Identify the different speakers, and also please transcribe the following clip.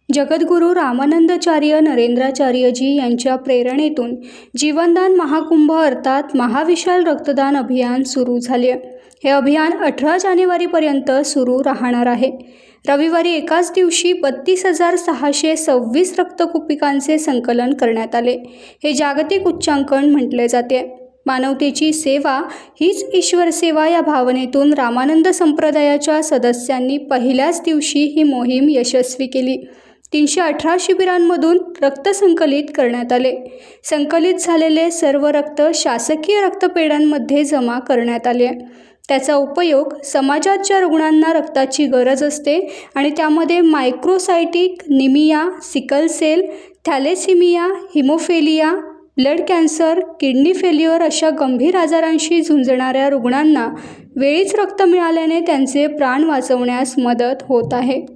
Speaker 1: जगद्गुरू रामानंदाचार्य नरेंद्राचार्यजी यांच्या प्रेरणेतून जीवनदान महाकुंभ अर्थात महाविशाल रक्तदान अभियान सुरू झाले. हे अभियान 18 जानेवारीपर्यंत सुरू राहणार आहे. रविवारी एकाच दिवशी 32,626 रक्तकुपिकांचे संकलन करण्यात आले. हे जागतिक उच्चांकन म्हटले जाते. मानवतेची सेवा हीच ईश्वर सेवा या भावनेतून रामानंद संप्रदायाच्या सदस्यांनी पहिल्याच दिवशी ही मोहीम यशस्वी केली. 318 शिबिरांमधून रक्त संकलित करण्यात आले. संकलित झालेले सर्व रक्त शासकीय रक्तपेढ्यांमध्ये जमा करण्यात आले. त्याचा उपयोग समाजात ज्या रुग्णांना रक्ताची गरज असते आणि त्यामध्ये microcytic anaemia, sickle cell, thalassaemia, haemophilia, blood cancer, kidney failure अशा गंभीर आजारांशी झुंजणाऱ्या रुग्णांना वेळीच रक्त मिळाल्याने त्यांचे प्राण वाचवण्यास मदत होत आहे.